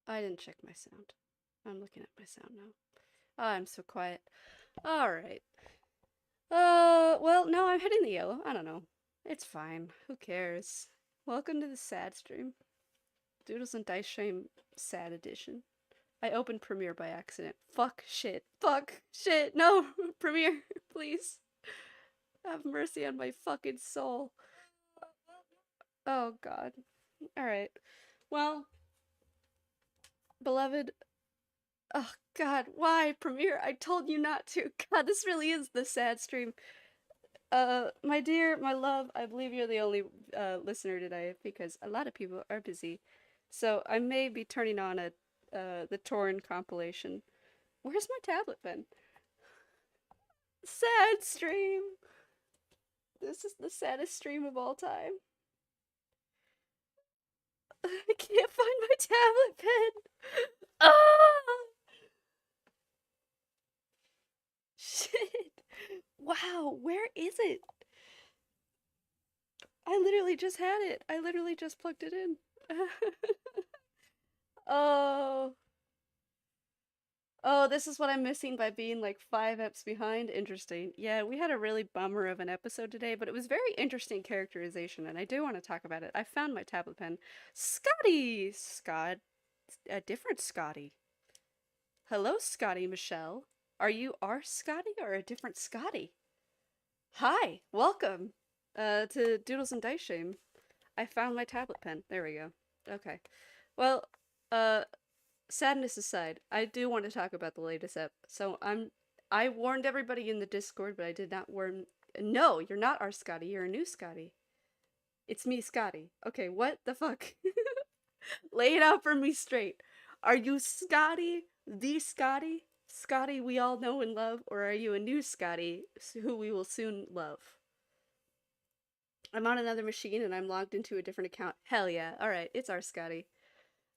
I didn't check my sound. I'm looking at my sound now. Oh, I'm so quiet. Alright. Well, no, I'm hitting the yellow. I don't know. It's fine. Who cares? Welcome to the sad stream. Doodles and Dice Shame Sad Edition. I opened Premiere by accident. Fuck shit. Fuck shit. No! Premiere, please. Have mercy on my fucking soul. Oh god. Alright. Well, beloved. Oh god, why, Premiere? I told you not to. God, this really is the sad stream. My dear, my love, I believe you're the only listener today because a lot of people are busy. So I may be turning on the torn compilation. Where's my tablet pen? Sad stream. This is the saddest stream of all time. I can't find my tablet pen. Ah! Shit. Wow, where is it? I literally just had it. I literally just plugged it in. Oh. Oh, this is what I'm missing by being like 5 eps behind. Interesting. Yeah, we had a really bummer of an episode today, but it was very interesting characterization, and I do want to talk about it. I found my tablet pen. Scotty! Scott. A different Scotty. Hello, Scotty Michelle. Are you our Scotty or a different Scotty? Hi, welcome to Doodles and Dice Shame. I found my tablet pen. There we go. Okay. Well, uh, sadness aside, I do want to talk about the latest ep. So I warned everybody in the Discord, but I did not warn. No, you're not our Scotty. You're a new Scotty. It's me, Scotty. Okay, what the fuck? Lay it out for me straight. Are you Scotty, the Scotty, Scotty we all know and love, or are you a new Scotty who we will soon love? I'm on another machine and I'm logged into a different account. Hell yeah. Alright, it's our Scotty.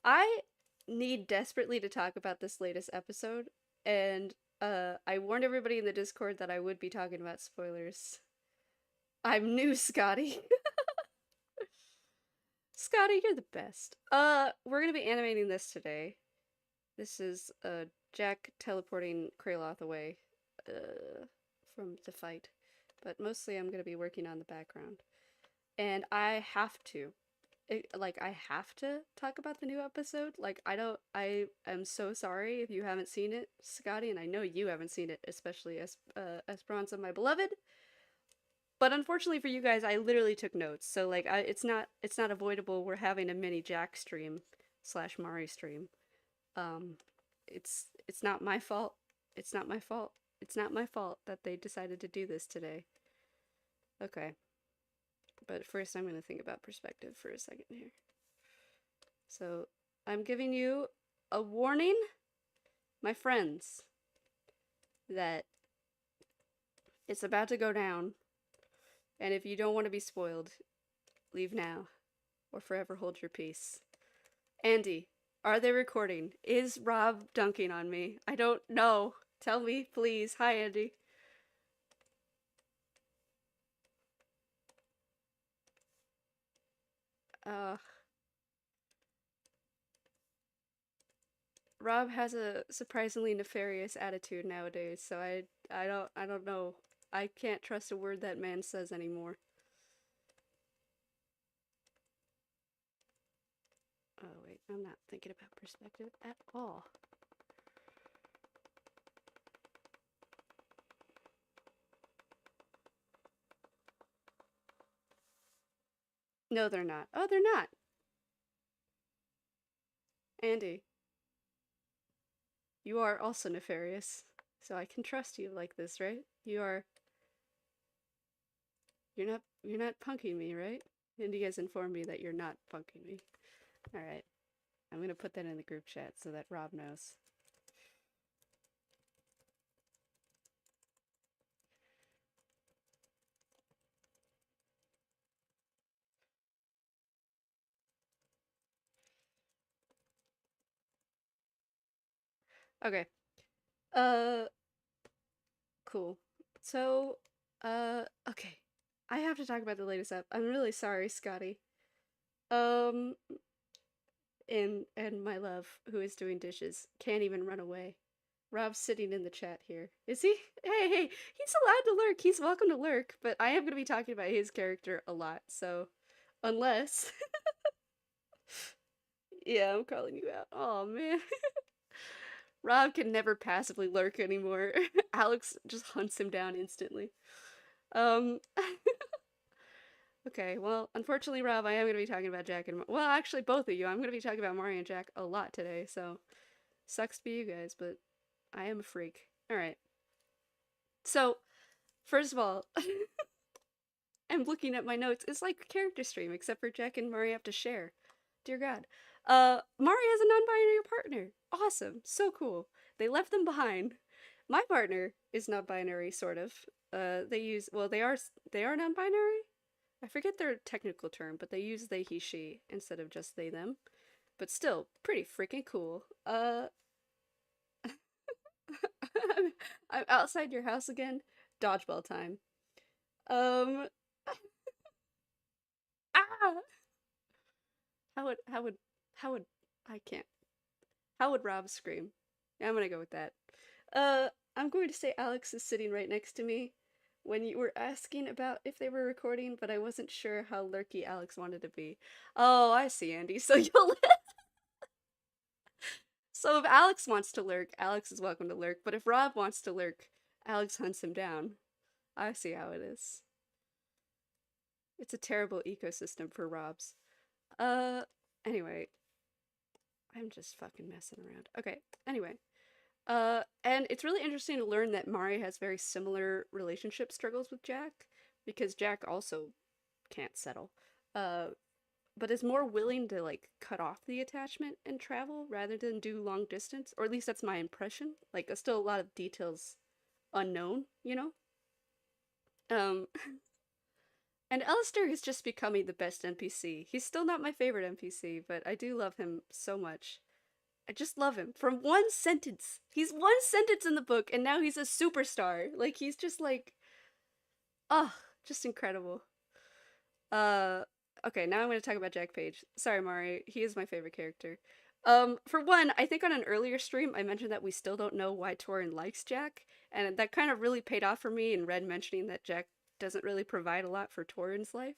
I need desperately to talk about this latest episode, and I warned everybody in the Discord that I would be talking about spoilers. I'm new, Scotty. Scotty, you're the best. We're gonna be animating this today. This is Jack teleporting Kraloth away from the fight, but mostly I'm gonna be working on the background, and I have to. I have to talk about the new episode. Like I am so sorry if you haven't seen it, Scotty, and I know you haven't seen it, especially as Esperanza, my beloved. But unfortunately for you guys, I literally took notes, so like it's not avoidable. We're having a mini Jack stream slash Mari stream. Um, it's not my fault. It's not my fault. It's not my fault that they decided to do this today. Okay, but first I'm gonna think about perspective for a second here. So I'm giving you a warning, my friends, that it's about to go down. And if you don't want to be spoiled, leave now or forever hold your peace. Andy, are they recording? Is Rob dunking on me? I don't know. Tell me, please. Hi, Andy. Uh, Rob has a surprisingly nefarious attitude nowadays, so I don't know. I can't trust a word that man says anymore. Oh wait, I'm not thinking about perspective at all. No, they're not. Oh, they're not. Andy, you are also nefarious, so I can trust you like this, right? You're not punking me, right? Andy has informed me that you're not punking me. All right, I'm gonna put that in the group chat so that Rob knows. Okay. Uh, cool. So, okay. I have to talk about the latest up. I'm really sorry, Scotty. Um, and my love, who is doing dishes, can't even run away. Rob's sitting in the chat here. Is he? Hey, he's allowed to lurk. He's welcome to lurk, but I am going to be talking about his character a lot, so unless yeah, I'm calling you out. Oh man. Rob can never passively lurk anymore. Alex just hunts him down instantly. Um Okay, well, unfortunately, Rob, I am going to be talking about Jack and well, actually, both of you. I'm going to be talking about Mario and Jack a lot today, so sucks to be you guys, but I am a freak. All right. So, first of all, I'm looking at my notes. It's like a character stream, except for Jack and Mario have to share. Dear God. Mari has a non-binary partner. Awesome. So cool. They left them behind. My partner is non-binary, sort of. They use, well, they are non-binary? I forget their technical term, but they use they, he, she instead of just they, them. But still, pretty freaking cool. I'm outside your house again. Dodgeball time. Um, ah! How would, how would, how would, I can't. How would Rob scream? Yeah, I'm gonna go with that. Uh, I'm going to say Alex is sitting right next to me when you were asking about if they were recording, but I wasn't sure how lurky Alex wanted to be. Oh, I see, Andy. So you'll so if Alex wants to lurk, Alex is welcome to lurk, but if Rob wants to lurk, Alex hunts him down. I see how it is. It's a terrible ecosystem for Robs. Uh, anyway, I'm just fucking messing around. Okay, anyway. And it's really interesting to learn that Mari has very similar relationship struggles with Jack, because Jack also can't settle. Uh, but is more willing to like cut off the attachment and travel rather than do long distance, or at least that's my impression. Like, there's still a lot of details unknown, you know? Um, and Alistair is just becoming the best NPC. He's still not my favorite NPC, but I do love him so much. I just love him. From one sentence. He's one sentence in the book and now he's a superstar. Like, he's just like, oh, just incredible. Uh okay, now I'm going to talk about Jack Page. Sorry, Mari. He is my favorite character. For one, I think on an earlier stream I mentioned that we still don't know why Torin likes Jack, and that kind of really paid off for me in Red mentioning that Jack doesn't really provide a lot for Torin's life,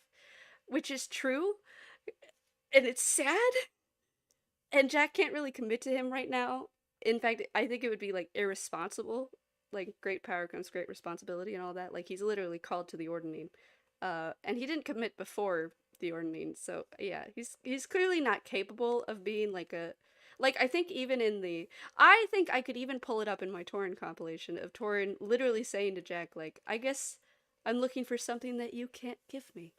which is true, and it's sad. And Jack can't really commit to him right now. In fact, I think it would be like irresponsible. Like, great power comes great responsibility and all that. Like, he's literally called to the ordaining. And he didn't commit before the ordaining, so yeah, he's clearly not capable of being like a like I think even in the I think I could even pull it up in my Torin compilation of Torin literally saying to Jack, like, I guess I'm looking for something that you can't give me,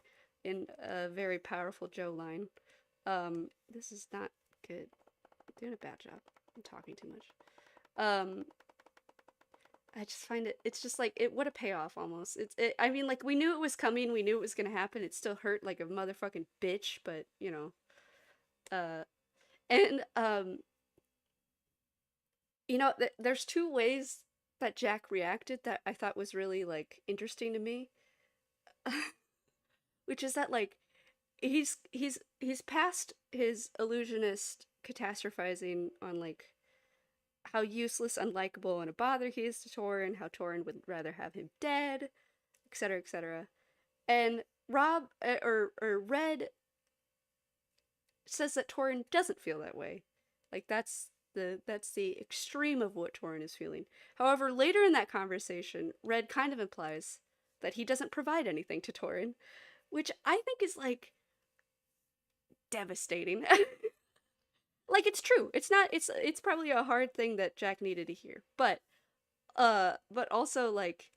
in a very powerful Joe line. This is not good. I'm doing a bad job. I'm talking too much. Um, I just find it's just like, what a payoff almost. I mean, like, we knew it was coming, we knew it was gonna happen. It still hurt like a motherfucking bitch, but, you know. Uh, and, you know, there's two ways that Jack reacted that I thought was really, like, interesting to me. Which is that, like, he's past his illusionist catastrophizing on, like, how useless, unlikable, and a bother he is to Torin, how Torin would rather have him dead, etc., etc. And Rob or Red says that Torin doesn't feel that way. Like, that's the extreme of what Torin is feeling. However, later in that conversation, Red kind of implies that he doesn't provide anything to Torin, which I think is, like, devastating. Like, it's true. It's not it's probably a hard thing that Jack needed to hear. But also, like,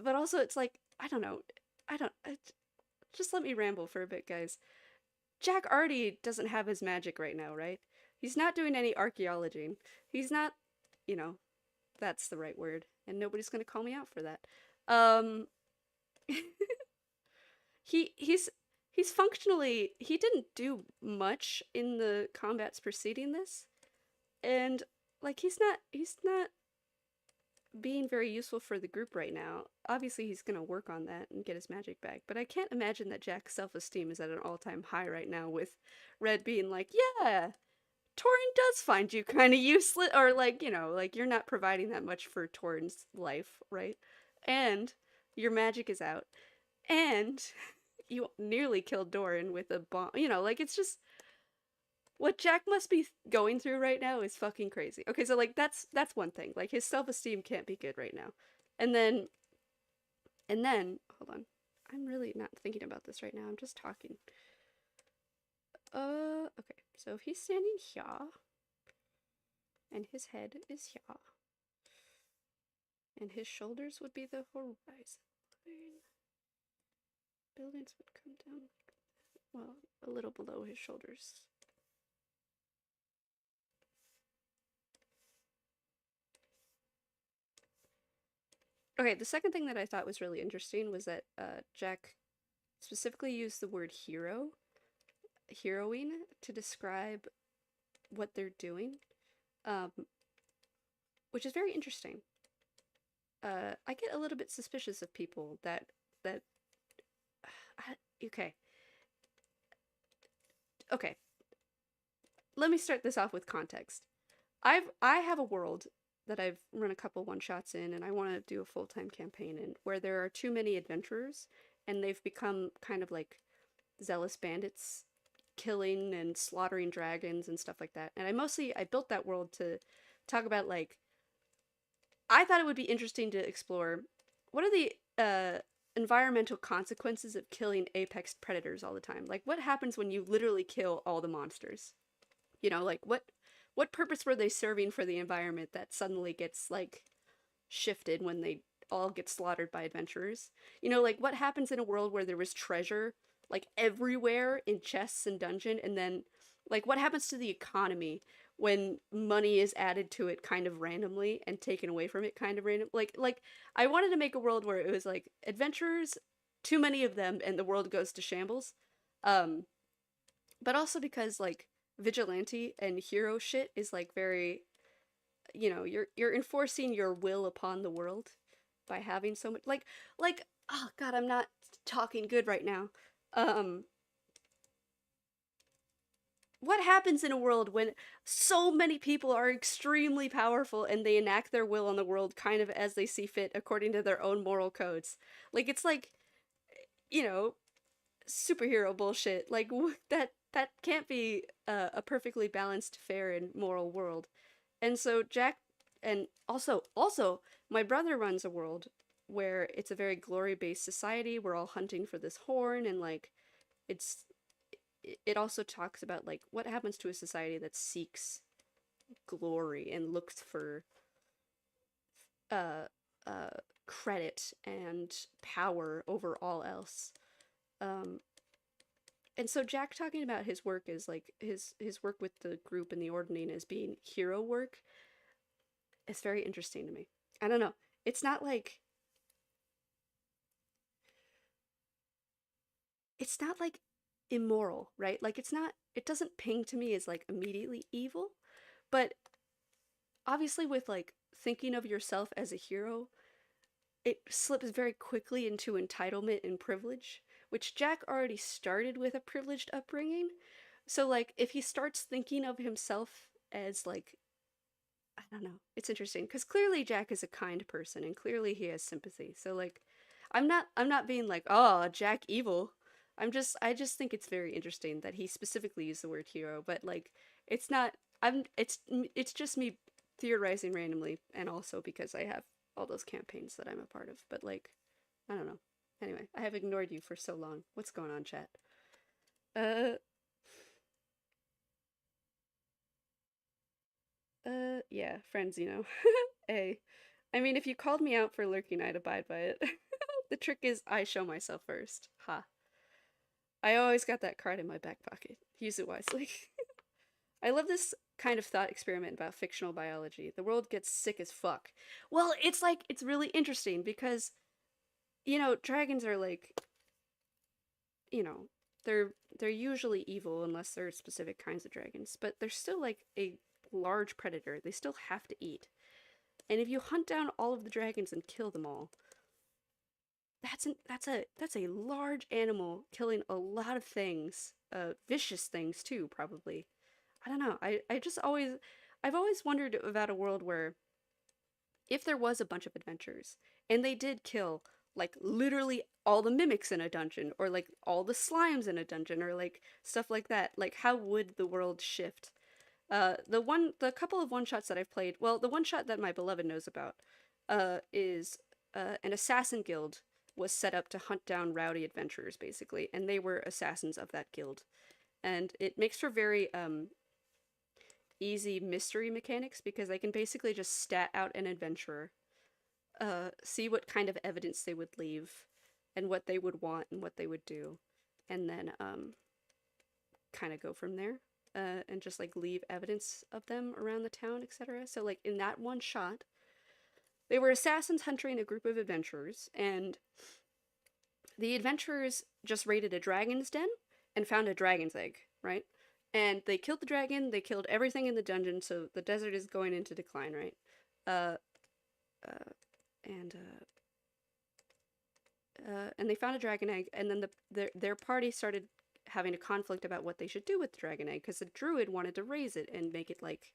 but also it's like, I don't know. I don't just let me ramble for a bit, guys. Jack already doesn't have his magic right now, right? He's not doing any archaeology. He's not, you know, that's the right word, and nobody's going to call me out for that. Um he's functionally, he didn't do much in the combats preceding this, and like, he's not being very useful for the group right now. Obviously, he's gonna work on that and get his magic back, but I can't imagine that Jack's self-esteem is at an all-time high right now with Red being like, yeah, Torin does find you kind of useless, or like, like you're not providing that much for Torin's life, right? And your magic is out, and you nearly killed Doran with a bomb. Like it's just what Jack must be going through right now is fucking crazy. Okay, so like that's one thing. Like his self-esteem can't be good right now. And then hold on. I'm really not thinking about this right now. I'm just talking. Okay. So if he's standing here and his head is here and his shoulders would be the horizon line. Buildings would come down well, a little below his shoulders. Okay, the second thing that I thought was really interesting was that Jack specifically used the word heroing, to describe what they're doing, um, which is very interesting. I get a little bit suspicious of people that okay. Okay. Let me start this off with context. I have a world that I've run a couple one shots in, and I want to do a full-time campaign in, where there are too many adventurers and they've become kind of like zealous bandits, killing and slaughtering dragons and stuff like that. And I built that world to talk about, like, I thought it would be interesting to explore what are the environmental consequences of killing apex predators all the time. Like, what happens when you literally kill all the monsters? Like what purpose were they serving for the environment that suddenly gets like shifted when they all get slaughtered by adventurers? Like what happens in a world where there was treasure like everywhere in chests and dungeon, and then like what happens to the economy when money is added to it kind of randomly and taken away from it kind of random? Like I wanted to make a world where it was like adventurers, too many of them, and the world goes to shambles. Um, but also because like vigilante and hero shit is like very, you're enforcing your will upon the world by having so much like oh god, I'm not talking good right now. um what happens in a world when so many people are extremely powerful and they enact their will on the world kind of as they see fit according to their own moral codes? Like it's like, you know superhero bullshit. Like that can't be a perfectly balanced, fair, and moral world. And so Jack, and also my brother runs a world where it's a very glory based society. We're all hunting for this horn, and like it's it also talks about like what happens to a society that seeks glory and looks for uh credit and power over all else. Um, and so Jack talking about his work is like his work with the group and the ordering as being hero work is very interesting to me. I don't know. It's not like it's not like immoral, right? Like it doesn't ping to me as like immediately evil, but obviously with like thinking of yourself as a hero, it slips very quickly into entitlement and privilege, which Jack already started with a privileged upbringing. So like if he starts thinking of himself as like, I don't know, it's interesting because clearly Jack is a kind person and clearly he has sympathy. So like I'm not being like, "Oh, Jack evil." I just think it's very interesting that he specifically used the word hero, but like it's not it's just me theorizing randomly, and also because I have all those campaigns that I'm a part of. But like I don't know. Anyway, I have ignored you for so long. What's going on, chat? Uh yeah, friends, Hey. I mean, if you called me out for lurking, I'd abide by it. The trick is I show myself first. Ha. I always got that card in my back pocket. Use it wisely. I love this kind of thought experiment about fictional biology. The world gets sick as fuck. Well, it's like it's really interesting because dragons are like, you know, they're usually evil unless they're specific kinds of dragons, but they're still like a large predator. They still have to eat. And if you hunt down all of the dragons and kill them all, that's a large animal killing a lot of things, vicious things too, probably. I don't know. I've always wondered about a world where if there was a bunch of adventurers and they did kill like literally all the mimics in a dungeon or like all the slimes in a dungeon or like stuff like that, like how would the world shift? The couple of one shots that I've played, well, the one shot that my beloved knows about, is an assassin guild was set up to hunt down rowdy adventurers, basically, and they were assassins of that guild, and it makes for very easy mystery mechanics because they can basically just stat out an adventurer, see what kind of evidence they would leave, and what they would want and what they would do, and then kind of go from there. And just like leave evidence of them around the town, etc. So like in that one shot, they were assassins hunting a group of adventurers, and the adventurers just raided a dragon's den and found a dragon's egg, right? And they killed the dragon, they killed everything in the dungeon, so the desert is going into decline, right? Uh, and they found a dragon egg, and then their party started having a conflict about what they should do with the dragon egg, because the druid wanted to raise it and make it like,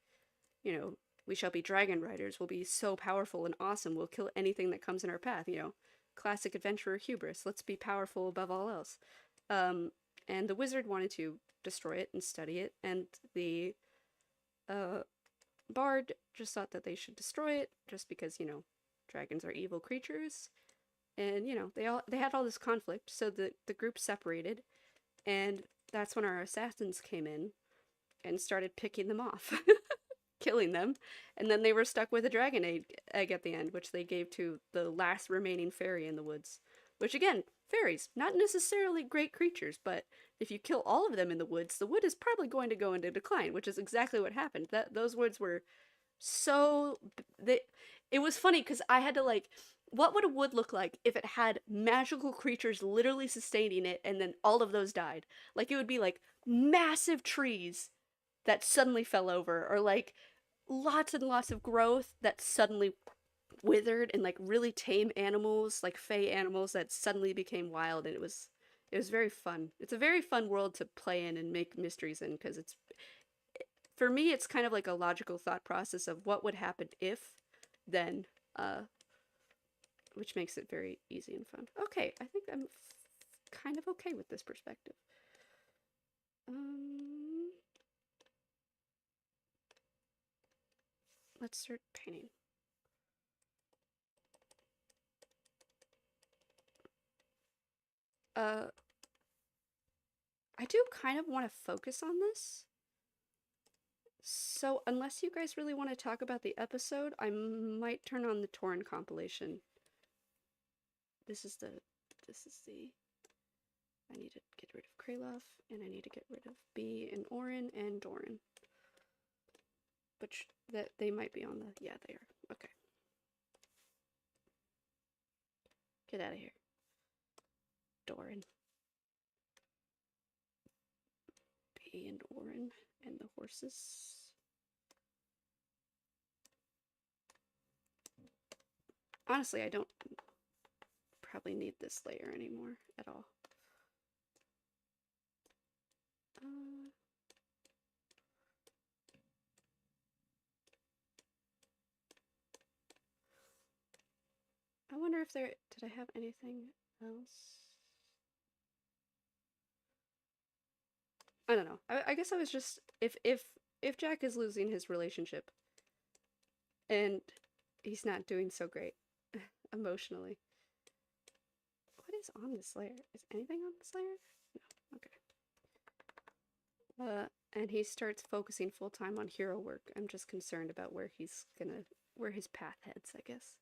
you know, we shall be dragon riders, we'll be so powerful and awesome, we'll kill anything that comes in our path, you know, classic adventurer hubris, let's be powerful above all else. And the wizard wanted to destroy it and study it, and the bard just thought that they should destroy it just because, you know, dragons are evil creatures. And, you know, they had all this conflict, so the group separated, and that's when our assassins came in and started picking them off, killing them, and then they were stuck with a dragon egg at the end, which they gave to the last remaining fairy in the woods. Which, again, fairies, not necessarily great creatures, but if you kill all of them in the woods, the wood is probably going to go into decline, which is exactly what happened. Those woods were so... it was funny, because I had to, like... What would a wood look like if it had magical creatures literally sustaining it and then all of those died? Like, it would be like massive trees that suddenly fell over, or like lots and lots of growth that suddenly withered, and like really tame animals, like fey animals that suddenly became wild, and it was very fun. It's a very fun world to play in and make mysteries in, because it's, for me, it's kind of like a logical thought process of what would happen if, then, which makes it very easy and fun. Okay, I think I'm kind of okay with this perspective. Let's start painting. I do kind of want to focus on this. So unless you guys really want to talk about the episode, I might turn on the Torn compilation. This is the, I need to get rid of Kraloth, and I need to get rid of B and Orin and Doran. But that they might be on the, yeah, they are. Okay. Get out of here. Doran. B and Orin and the horses. Honestly, I don't probably need this layer anymore at all. I wonder if there, did I have anything else? I don't know. I guess I was just, if Jack is losing his relationship and he's not doing so great emotionally. What is on this layer? Is anything on this layer? No. Okay. And he starts focusing full time on hero work. I'm just concerned about where where his path heads, I guess.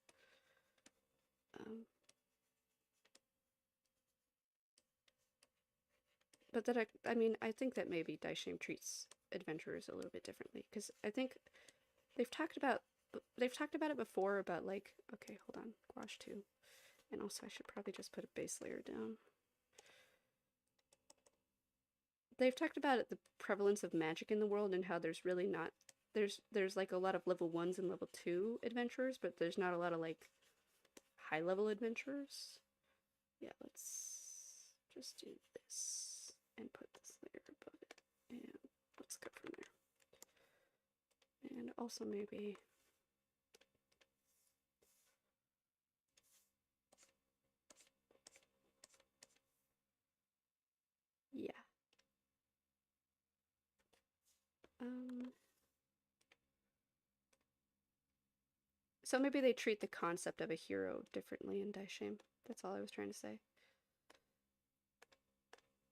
But that I mean, I think that maybe Daishame treats adventurers a little bit differently, because I think they've talked about it before, about like, okay, hold on, gouache 2. And also I should probably just put a base layer down. They've talked about the prevalence of magic in the world and how there's really not there's like a lot of level 1s and level 2 adventurers, but there's not a lot of like high level adventurers. Yeah, let's just do this and put this layer above it, and let's go from there. And also maybe yeah. So maybe they treat the concept of a hero differently in Daishame. That's all I was trying to say.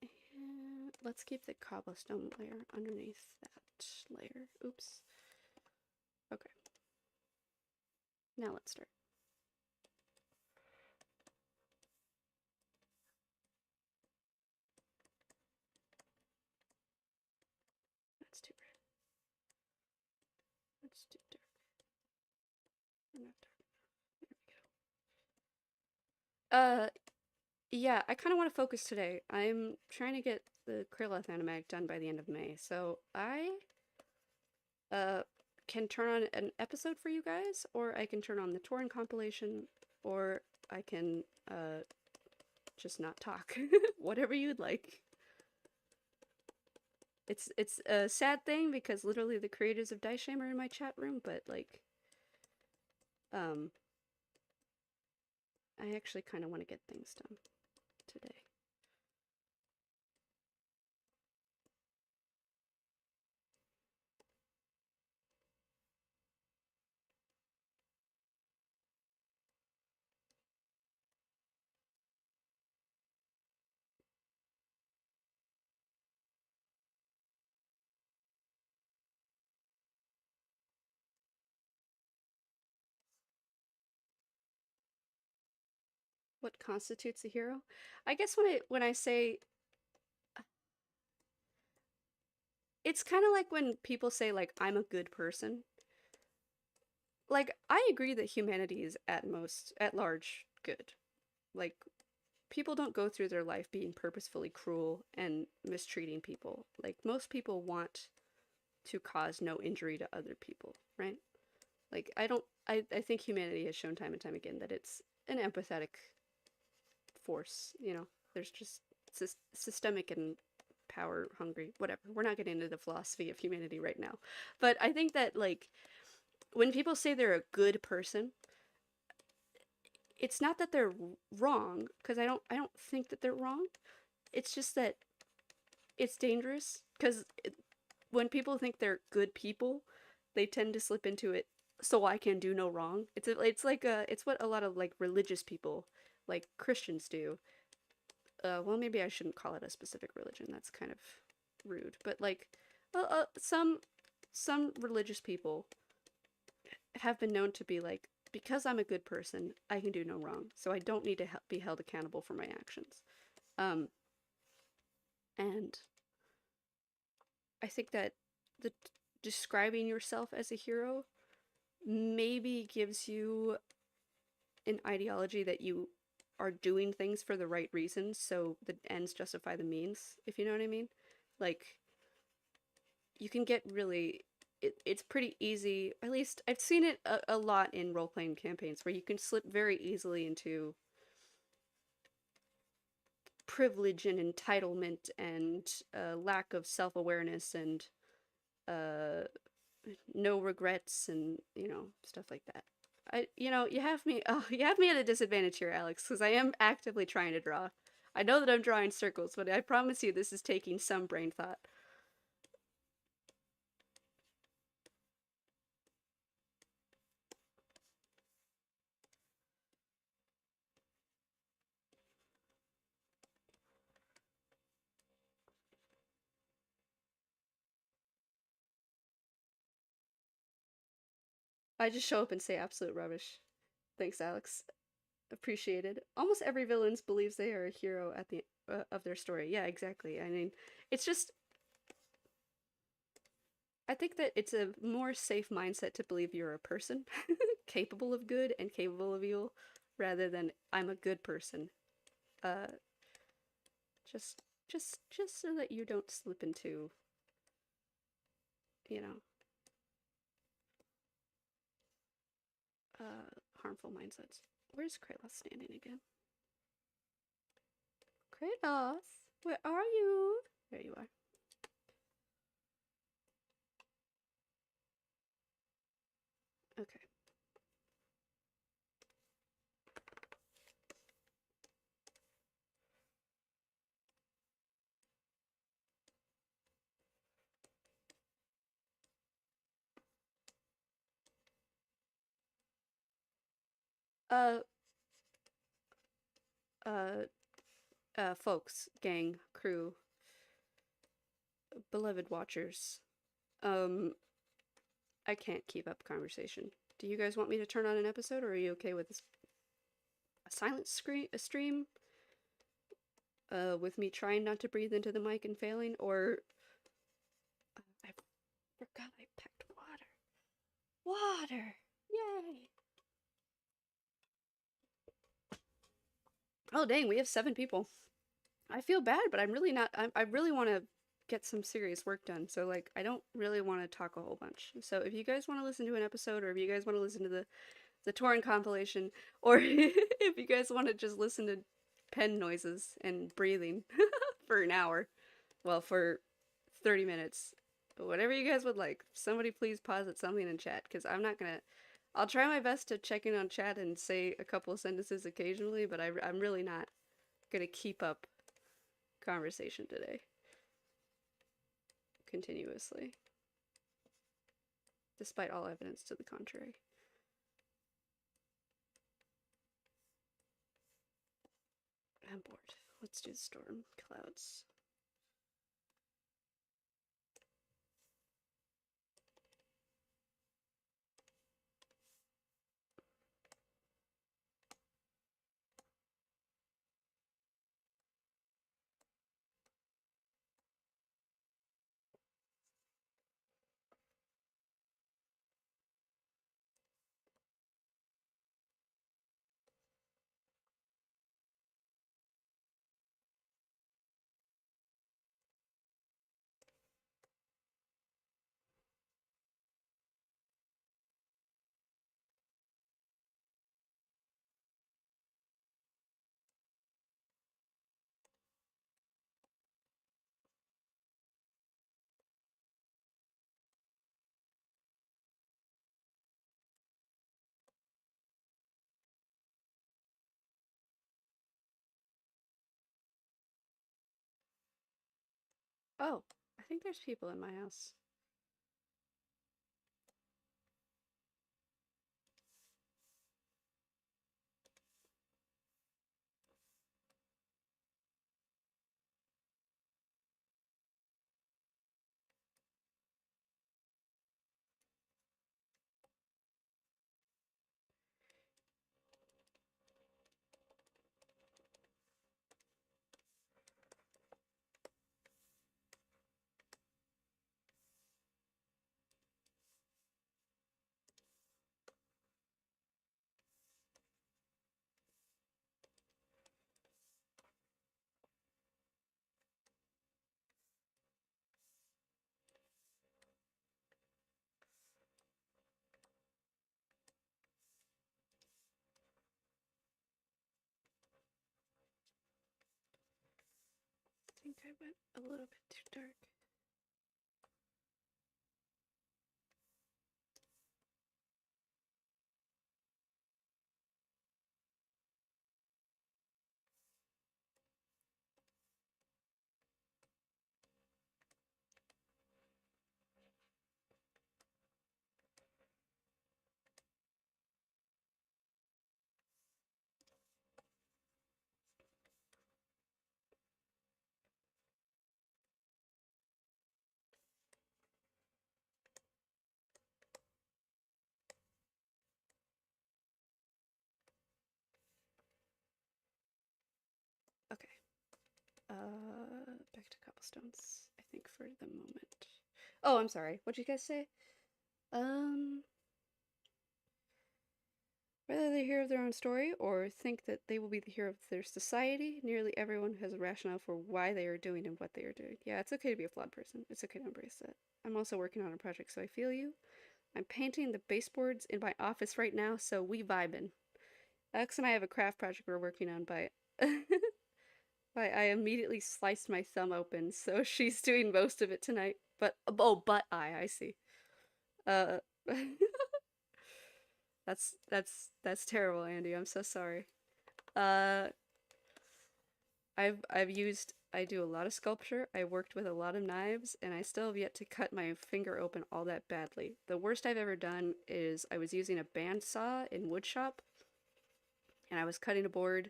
And let's keep the cobblestone layer underneath that layer. Oops. Okay. Now let's start. That's too red. Let's do dark. Not dark. There we go. Yeah, I kind of want to focus today. I'm trying to get the Kraloth animatic done by the end of May, so I can turn on an episode for you guys, or I can turn on the Torrent compilation, or I can just not talk. Whatever you'd like. It's a sad thing because literally the creators of Daishame are in my chat room, but like I actually kind of want to get things done today. What constitutes a hero? I guess when I say it's kind of like when people say like I'm a good person. Like I agree that humanity is at large good. Like people don't go through their life being purposefully cruel and mistreating people. Like most people want to cause no injury to other people, right? Like I think humanity has shown time and time again that it's an empathetic force, you know. There's just systemic and power hungry, whatever. We're not getting into the philosophy of humanity right now. But I think that like when people say they're a good person, it's not that they're wrong, because I don't think that they're wrong. It's just that it's dangerous because when people think they're good people, they tend to slip into it. So I can do no wrong. It's like it's what a lot of like religious people, like Christians, do. Well, maybe I shouldn't call it a specific religion. That's kind of rude. But like, some religious people have been known to be like, because I'm a good person, I can do no wrong, so I don't need to be held accountable for my actions. And I think that the describing yourself as a hero maybe gives you an ideology that you are doing things for the right reasons, so the ends justify the means, if you know what I mean. Like, you can get really it's pretty easy, at least I've seen it a lot in role-playing campaigns, where you can slip very easily into privilege and entitlement and lack of self-awareness and no regrets and, you know, stuff like that. You have me at a disadvantage here, Alex, because I am actively trying to draw. I know that I'm drawing circles, but I promise you this is taking some brain thought. I just show up and say absolute rubbish. Thanks, Alex. Appreciated. Almost every villain believes they are a hero at the of their story. Yeah, exactly. I mean, it's just I think that it's a more safe mindset to believe you're a person capable of good and capable of evil, rather than I'm a good person. Uh, just so that you don't slip into, you know, harmful mindsets. Where's Kratos standing again? Kratos, where are you? There you are. Okay. Uh, folks, gang, crew, beloved watchers. Um, I can't keep up conversation. Do you guys want me to turn on an episode, or are you okay with a silent stream? With me trying not to breathe into the mic and failing, or I forgot I packed water. Water! Yay! Oh dang, we have 7 people. I feel bad, but I'm really not. I really want to get some serious work done. So like, I don't really want to talk a whole bunch. So if you guys want to listen to an episode, or if you guys want to listen to the torrent compilation, or if you guys want to just listen to pen noises and breathing for an hour, well, for 30 minutes, whatever you guys would like. Somebody please posit something in chat, because I'm not gonna. I'll try my best to check in on chat and say a couple sentences occasionally, but I'm really not gonna keep up conversation today continuously, despite all evidence to the contrary. I'm bored. Let's do the storm clouds. Oh, I think there's people in my house. I think I went a little bit too dark. Okay. Back to cobblestones, I think, for the moment. Oh, I'm sorry. What'd you guys say? Um, Whether they're the hero of their own story or think that they will be the hero of their society, nearly everyone has a rationale for why they are doing and what they are doing. Yeah, it's okay to be a flawed person. It's okay to embrace that. I'm also working on a project, so I feel you. I'm painting the baseboards in my office right now, so we vibin'. Alex and I have a craft project we're working on, but I immediately sliced my thumb open, so she's doing most of it tonight. But oh, but I see. Uh, that's terrible, Andy. I'm so sorry. Uh, I do a lot of sculpture. I worked with a lot of knives, and I still have yet to cut my finger open all that badly. The worst I've ever done is I was using a bandsaw in woodshop, and I was cutting a board,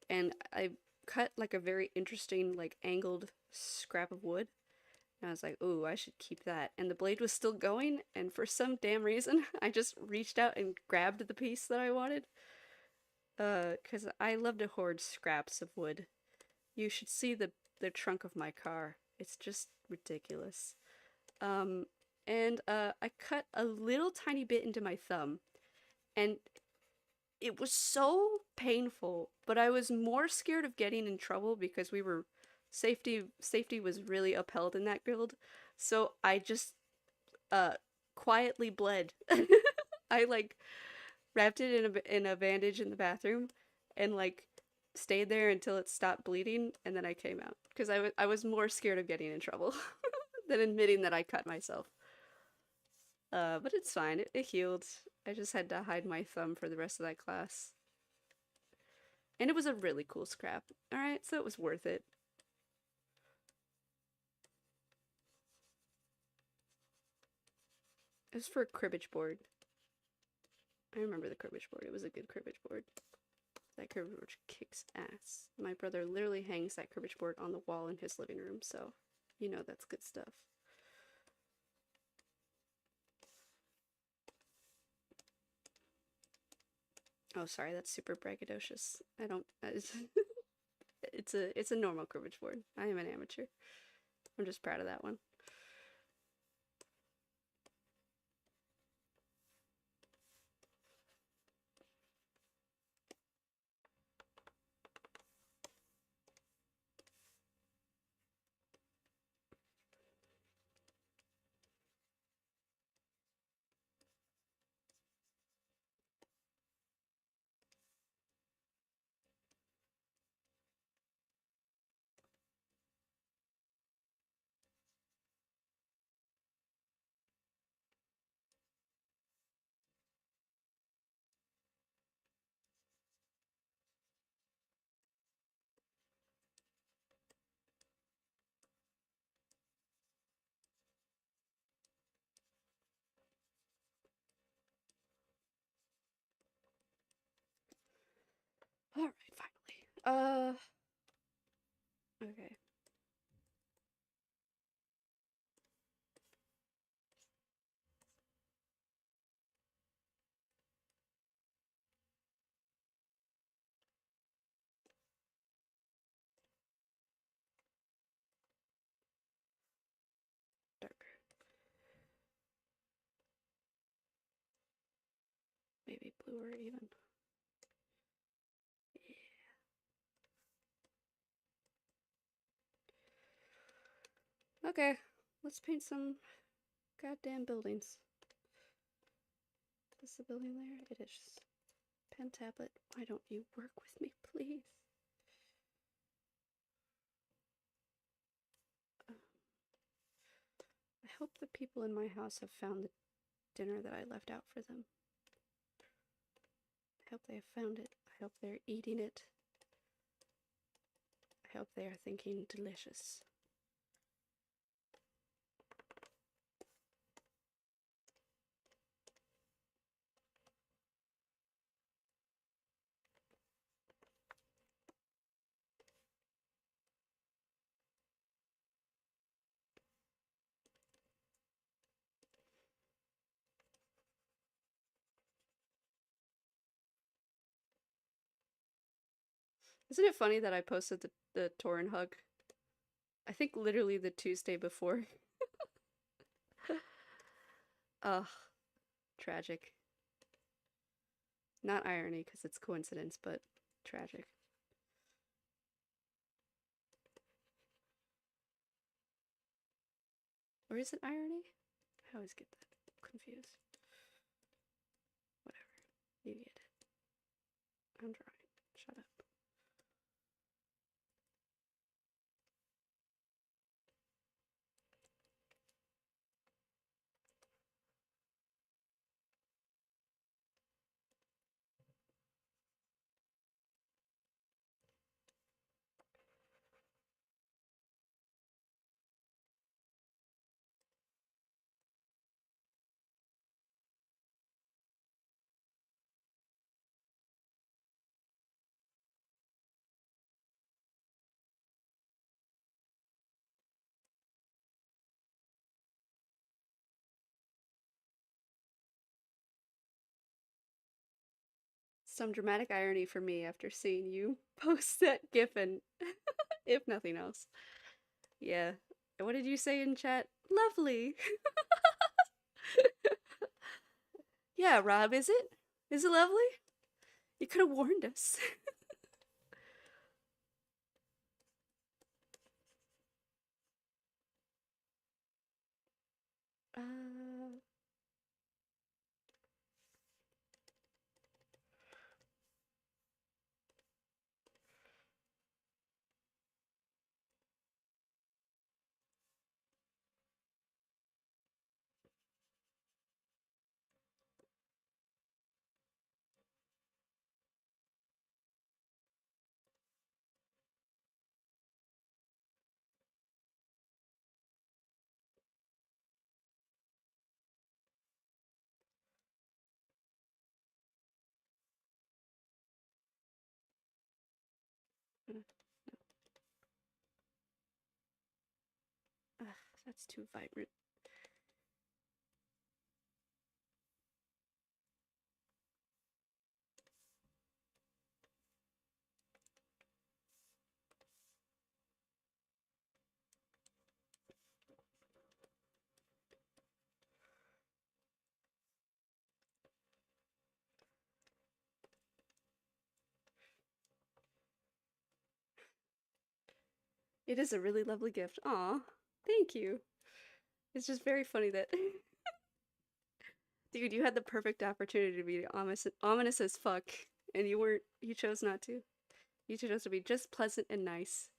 and I cut like a very interesting, like angled scrap of wood. And I was like, ooh, I should keep that. And the blade was still going, and for some damn reason, I just reached out and grabbed the piece that I wanted. 'Cause I love to hoard scraps of wood. You should see the trunk of my car. It's just ridiculous. Um, and I cut a little tiny bit into my thumb, and it was so painful, but I was more scared of getting in trouble because we were safety was really upheld in that guild. So I just uh quietly bled. I like wrapped it in a bandage in the bathroom and like stayed there until it stopped bleeding, and then I came out because I was more scared of getting in trouble than admitting that I cut myself. But it's fine. It healed. I just had to hide my thumb for the rest of that class. And it was a really cool scrap. Alright, so it was worth it. It was for a cribbage board. I remember the cribbage board. It was a good cribbage board. That cribbage board kicks ass. My brother literally hangs that cribbage board on the wall in his living room, so you know that's good stuff. Oh, sorry, that's super braggadocious. I don't. It's a normal cribbage board. I am an amateur. I'm just proud of that one. All right, finally. Okay. Darker. Maybe bluer even. Yeah. Okay, let's paint some goddamn buildings. Is the building there? It is. Pen tablet, why don't you work with me, please? I hope the people in my house have found the dinner that I left out for them. I hope they have found it. I hope they're eating it. I hope they are thinking delicious. Isn't it funny that I posted the Torin hug? I think literally the Tuesday before. Ugh, tragic. Not irony, because it's coincidence, but tragic. Or is it irony? I always get that confused. I'm drawing. Shut up. Some dramatic irony for me after seeing you post that gif and if nothing else. Yeah. What did you say in chat? Lovely. Yeah, Rob, is it? Is it lovely? You could have warned us. uh, ugh, that's too vibrant. It is a really lovely gift. Aw, thank you. It's just very funny that. Dude, you had the perfect opportunity to be ominous as fuck, and you weren't. You chose not to. You chose to be just pleasant and nice,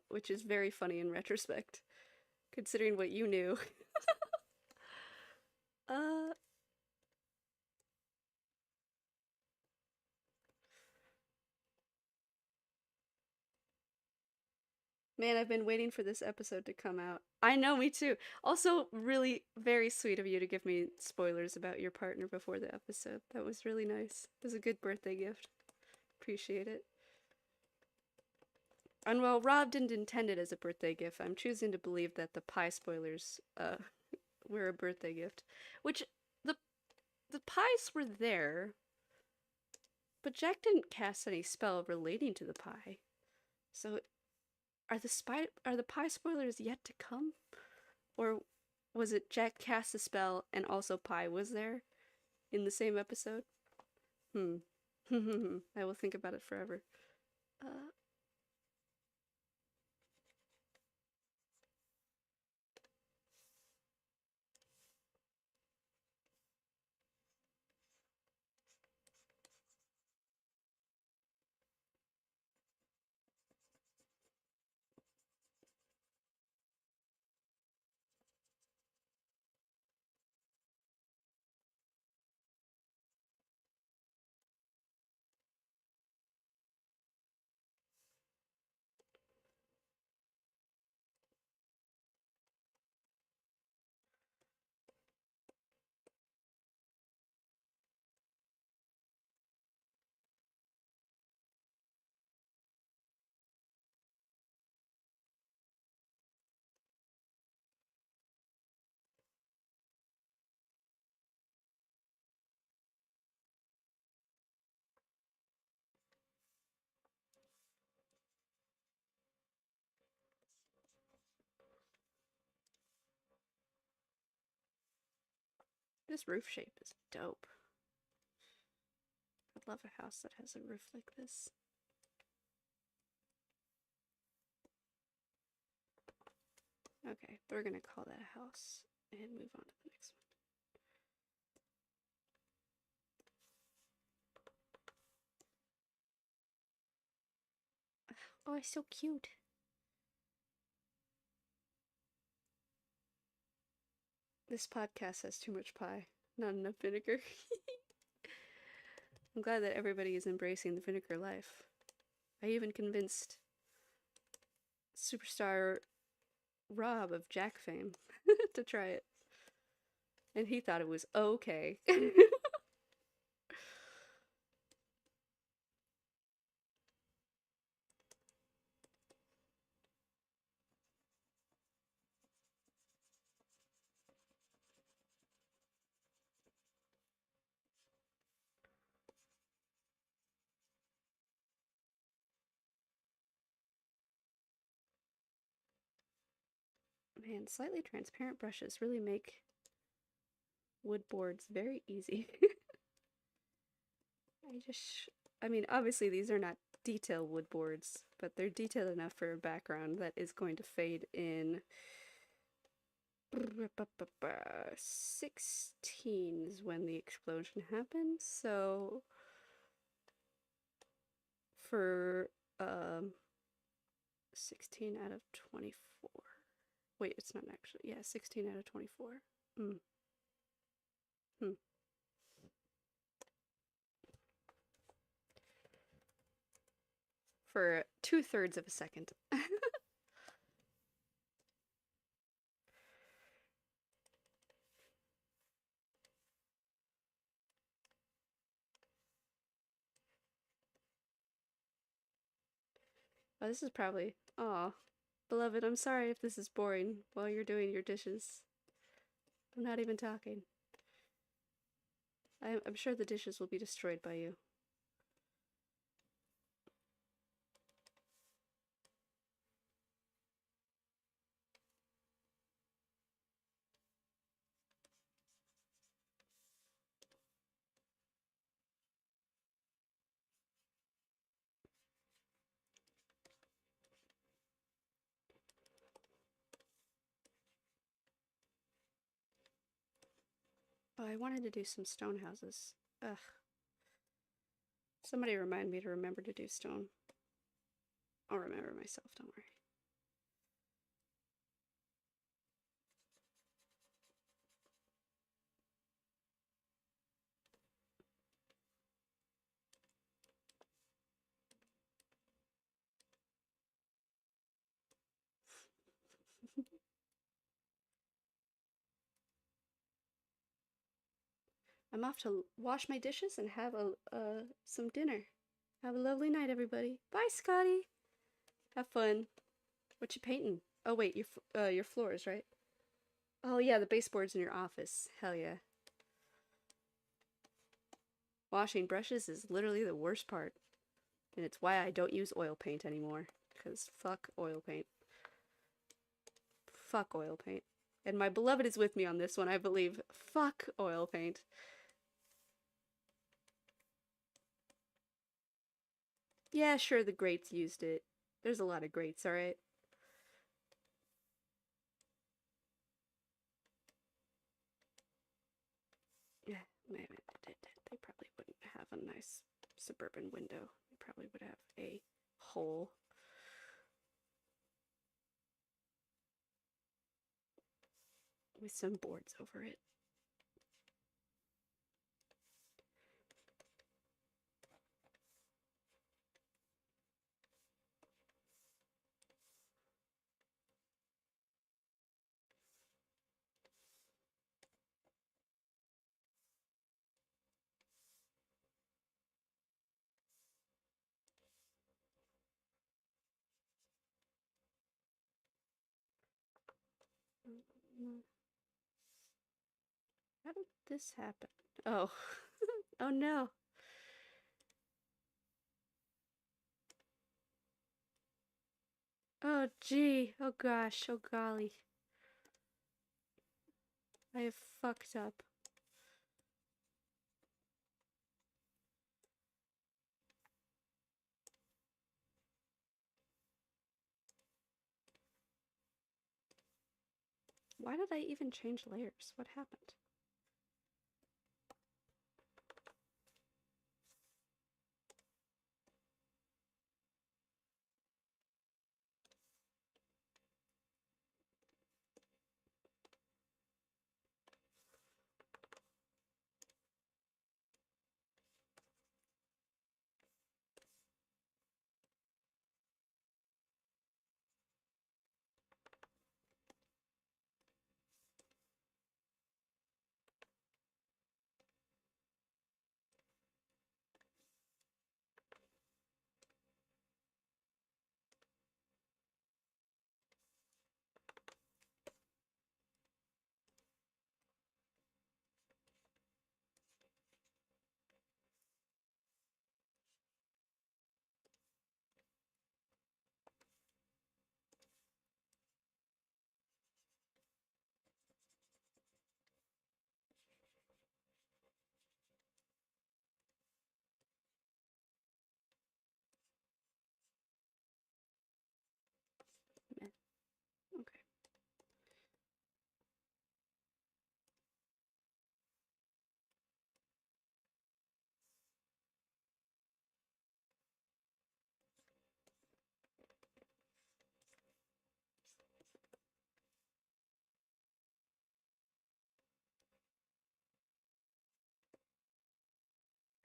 which is very funny in retrospect, considering what you knew. uh, Man, I've been waiting for this episode to come out. I know, me too. Also, really very sweet of you to give me spoilers about your partner before the episode. That was really nice. It was a good birthday gift. Appreciate it. And while Rob didn't intend it as a birthday gift, I'm choosing to believe that the pie spoilers were a birthday gift. Which the the pies were there, but Jack didn't cast any spell relating to the pie. So are the pie spoilers yet to come? Or was it Jack cast a spell and also pie was there in the same episode? Hmm. I will think about it forever. Uh, this roof shape is dope. I'd love a house that has a roof like this. Okay, we're gonna call that a house and move on to the next one. Oh, it's so cute. This podcast has too much pie. Not enough vinegar. I'm glad that everybody is embracing the vinegar life. I even convinced superstar Rob of Jack fame to try it. And he thought it was okay. Man, slightly transparent brushes really make wood boards very easy. I mean, obviously these are not detail wood boards, but they're detailed enough for a background that is going to fade in 16 is when the explosion happened, so for 16 out of 24. Wait, it's not actually. Yeah, 16 out of 24. Hmm. For 2/3 of a second. Oh, this is probably. Aw. Beloved, I'm sorry if this is boring while you're doing your dishes. I'm not even talking. I'm sure the dishes will be destroyed by you. Oh, I wanted to do some stone houses. Ugh. Somebody remind me to remember to do stone. I'll remember myself, don't worry. I'm off to wash my dishes and have some dinner. Have a lovely night, everybody. Bye, Scotty. Have fun. What you painting? Oh wait, your floors, right? Oh yeah, the baseboards in your office. Hell yeah. Washing brushes is literally the worst part, and it's why I don't use oil paint anymore. Cause fuck oil paint. Fuck oil paint. And my beloved is with me on this one, I believe. Fuck oil paint. Yeah, sure, the greats used it. There's a lot of greats, alright? Yeah, maybe they probably wouldn't have a nice suburban window. They probably would have a hole. With some boards over it. How did this happen? Oh. Oh no. Oh gee. Oh gosh. Oh golly. I have fucked up. Why did I even change layers? What happened?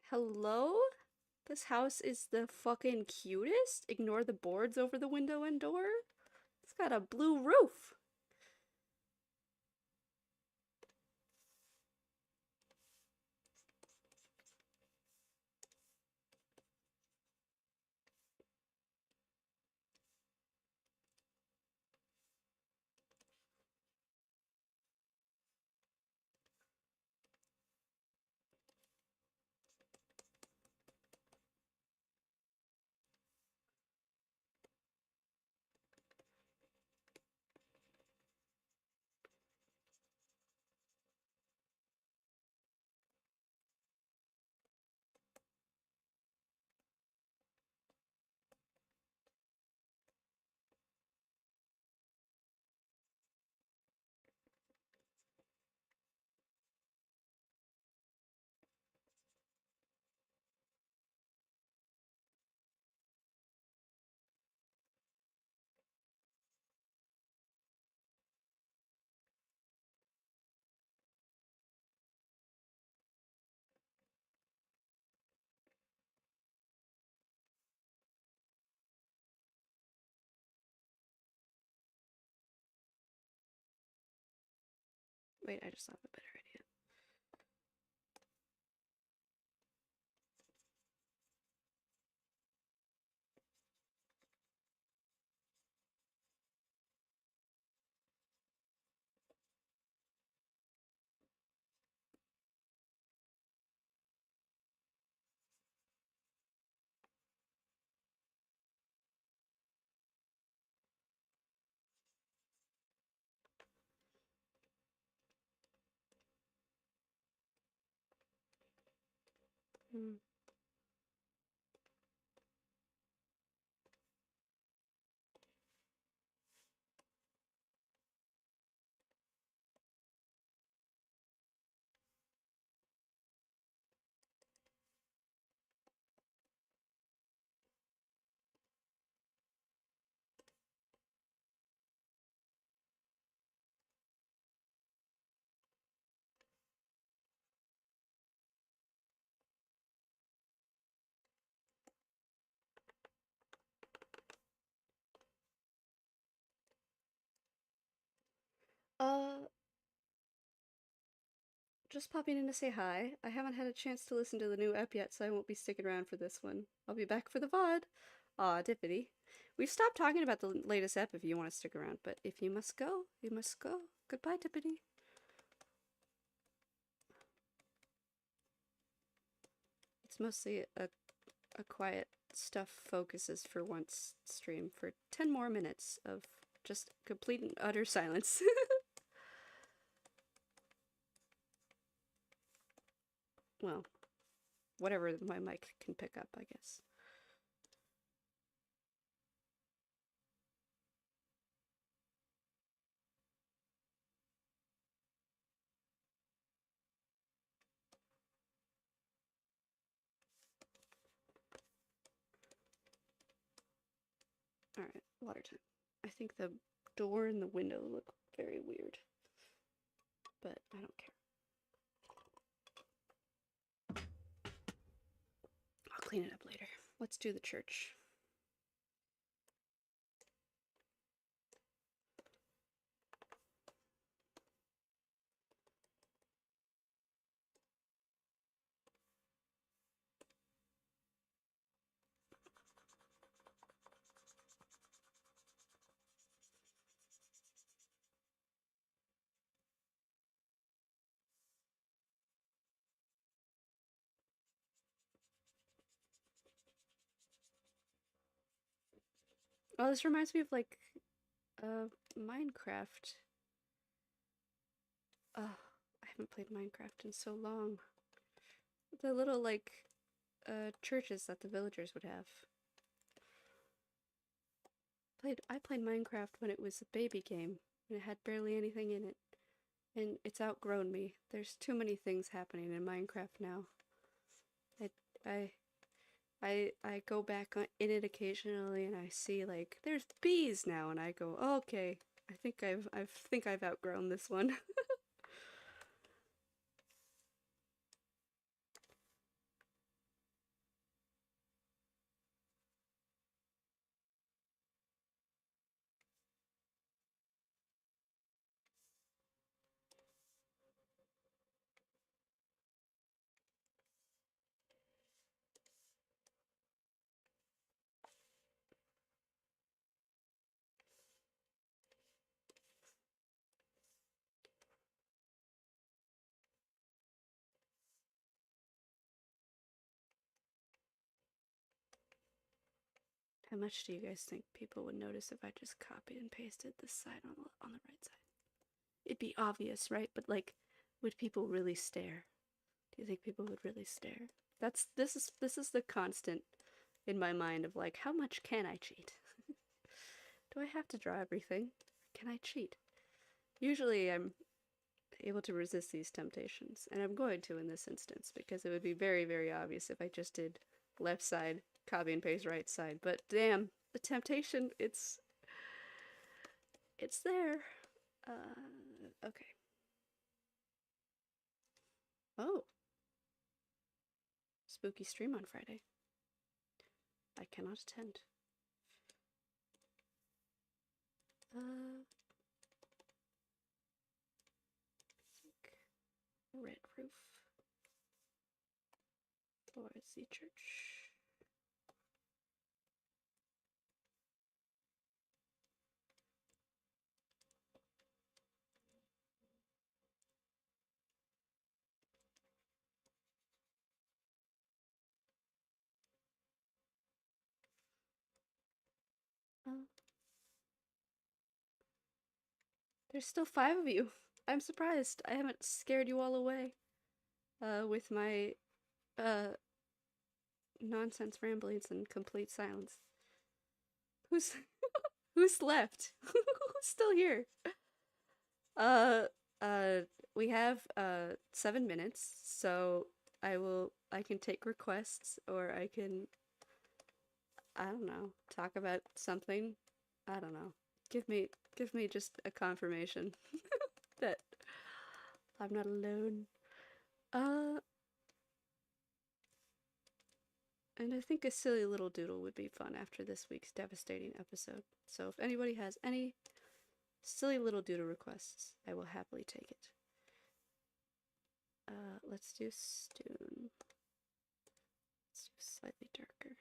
Hello? This house is the fucking cutest. Ignore the boards over the window and door. It's got a blue roof. Wait, I just thought of a better idea. Hmm. Uh, just popping in to say hi. I haven't had a chance to listen to the new ep yet, so I won't be sticking around for this one. I'll be back for the VOD. Aw, Dippity. We've stopped talking about the latest ep if you want to stick around, but if you must go, you must go. Goodbye, Dippity. It's mostly a quiet stuff focuses for once stream for 10 more minutes of just complete and utter silence. Well, whatever my mic can pick up, I guess. Alright, water time. I think the door and the window look very weird, but I don't care. I'll clean it up later. Let's do the church. Oh, this reminds me of like Minecraft. I haven't played Minecraft in so long. The little like churches that the villagers would have. I played Minecraft when it was a baby game and it had barely anything in it. And it's outgrown me. There's too many things happening in Minecraft now. I I go back in it occasionally and I see like there's bees now and I go, oh, okay, I think I've outgrown this one. How much do you guys think people would notice if I just copied and pasted this side on the right side? It'd be obvious, right? But like, would people really stare? Do you think people would really stare? This is the constant in my mind of like, how much can I cheat? Do I have to draw everything? Can I cheat? Usually I'm able to resist these temptations, and I'm going to in this instance because it would be very, very obvious if I just did left side, copy and paste right side. But damn, the temptation, it's there. Okay. Oh, spooky stream on Friday. I cannot attend. Red roof. Or the church. There's still 5 of you. I'm surprised. I haven't scared you all away. With my, nonsense ramblings and complete silence. Who's who's left? Who's still here? Uh, we have 7 minutes, so I can take requests, or I don't know, talk about something. I don't know. Give me just a confirmation that I'm not alone. And I think a silly little doodle would be fun after this week's devastating episode. So if anybody has any silly little doodle requests, I will happily take it. Let's do Stoon. Let's do slightly darker.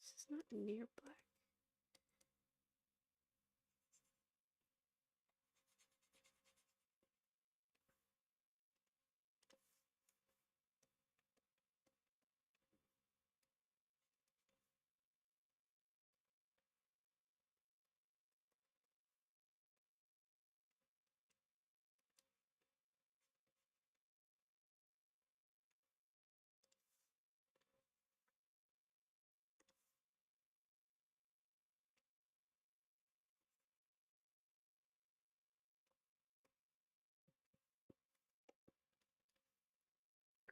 This is not near black.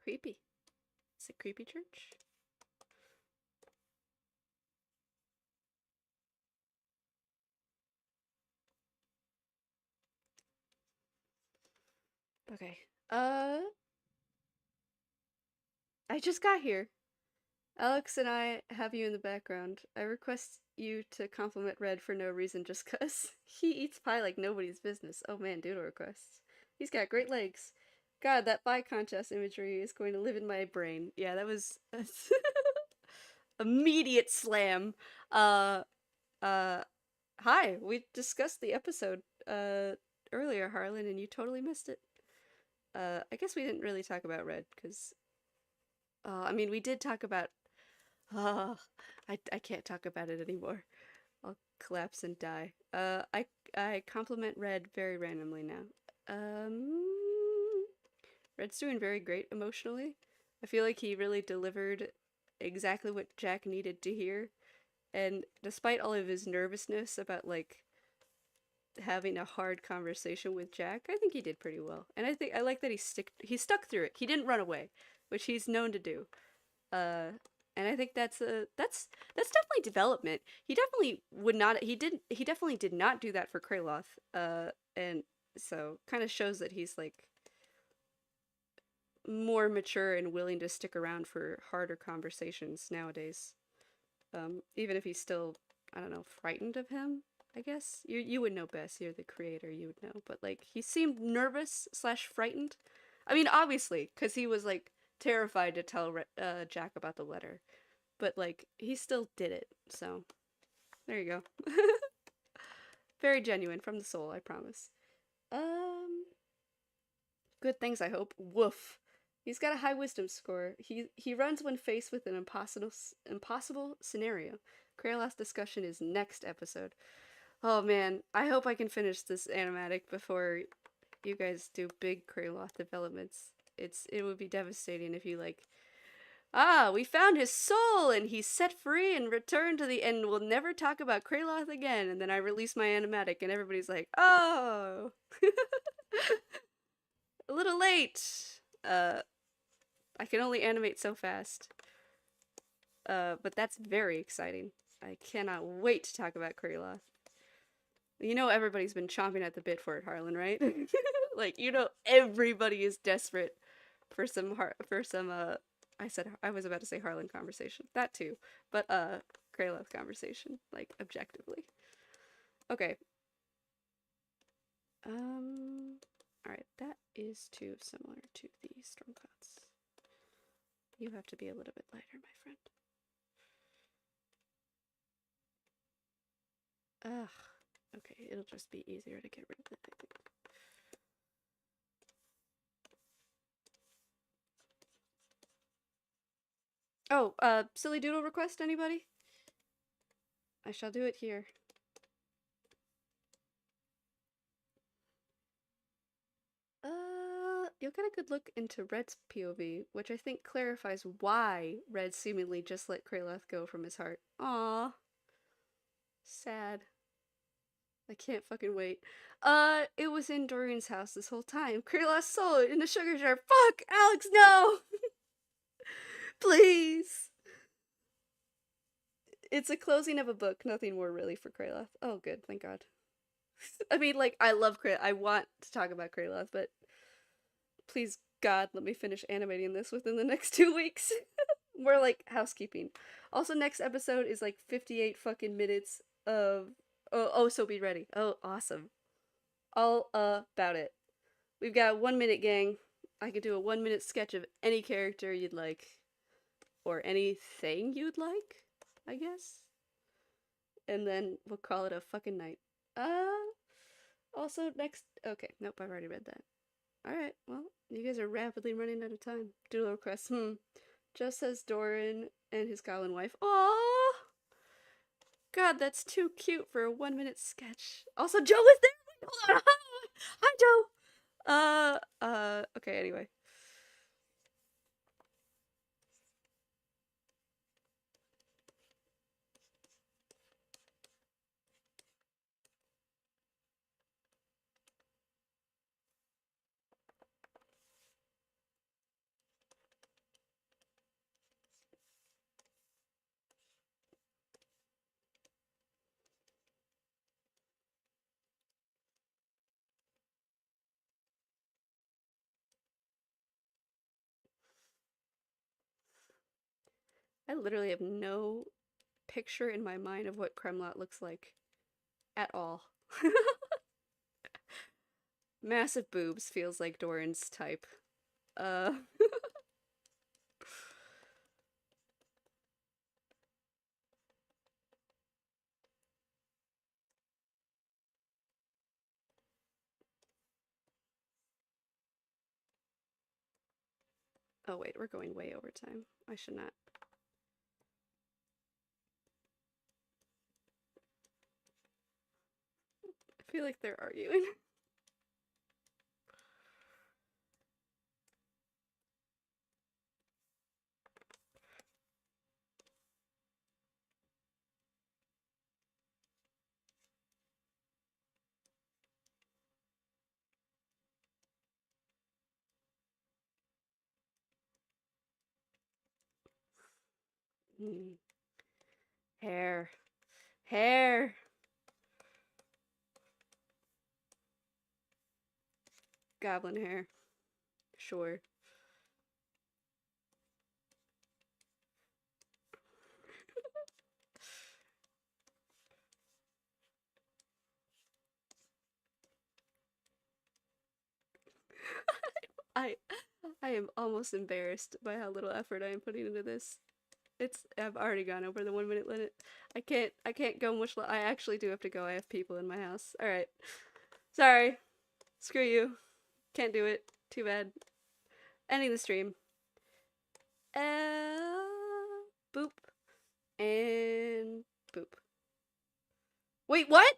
Creepy. It's a creepy church. Okay. I just got here. Alex and I have you in the background. I request you to compliment Red for no reason, just 'cause he eats pie like nobody's business. Oh man, doodle requests. He's got great legs. God, that pie contest imagery is going to live in my brain. Yeah, that was immediate slam. Hi, we discussed the episode earlier, Harlan, and you totally missed it. I guess we didn't really talk about Red, because I mean, we did talk about. I can't talk about it anymore. I'll collapse and die. I compliment Red very randomly now. Red's doing very great emotionally. I feel like he really delivered exactly what Jack needed to hear. And despite all of his nervousness about like having a hard conversation with Jack, I think he did pretty well. And I like that he stuck through it. He didn't run away, which he's known to do. And I think that's definitely development. He definitely did not do that for Kraloth. And so kind of shows that he's like more mature and willing to stick around for harder conversations nowadays. Even if he's still, I don't know, frightened of him, I guess. You would know best. You're the creator, you would know. But like, he seemed nervous / frightened. I mean, obviously, because he was like terrified to tell Jack about the letter. But like, he still did it. So, there you go. Very genuine from the soul, I promise. Good things, I hope. Woof. He's got a high wisdom score. He runs when faced with an impossible scenario. Kraloth's discussion is next episode. Oh man, I hope I can finish this animatic before you guys do big Kraloth developments. It would be devastating if you like, ah, we found his soul and he's set free and returned to the end. We'll never talk about Kraloth again. And then I release my animatic and everybody's like, oh, a little late. I can only animate so fast. But that's very exciting. I cannot wait to talk about Kraloth. You know everybody's been chomping at the bit for it, Harlan, right? Like, you know everybody is desperate for some I was about to say Harlan conversation. That too. But Kraloth conversation, like objectively. Okay. Alright, that is too similar to the Stormclouds. You have to be a little bit lighter, my friend. Ugh. Okay, it'll just be easier to get rid of it, I think. Oh, silly doodle request, anybody? I shall do it here. You'll get a good look into Red's POV, which I think clarifies why Red seemingly just let Kraloth go from his heart. Aww. Sad. I can't fucking wait. It was in Dorian's house this whole time. Kraloth soul in the sugar jar. Fuck! Alex, no! Please! It's a closing of a book, nothing more really for Kraloth. Oh, good, thank God. I mean, like, I love Kraloth. I want to talk about Kraloth, but please, God, let me finish animating this within the next 2 weeks. More like housekeeping. Also, next episode is like 58 fucking minutes of. Oh, so be ready. Oh, awesome. All about it. We've got 1 minute, gang. I could do a 1 minute sketch of any character you'd like. Or anything you'd like, I guess. And then we'll call it a fucking night. Also, next. Okay, nope, I've already read that. Alright, well, you guys are rapidly running out of time. Doodle request, Just says Doran and his goblin wife. Aww! God, that's too cute for a 1 minute sketch. Also, Joe was there! Hold on! Hi, Joe! Okay, anyway. I literally have no picture in my mind of what Kremlot looks like. At all. Massive boobs feels like Doran's type. Oh wait, we're going way over time. I should not. I feel like they're arguing. Hair. Hair! Goblin hair. Sure. I I am almost embarrassed by how little effort I am putting into this. I've already gone over the 1 minute limit. I can't go much I actually do have to go. I have people in my house. Alright. Sorry. Screw you. Can't do it. Too bad. Ending the stream. Boop. And boop. Wait, what?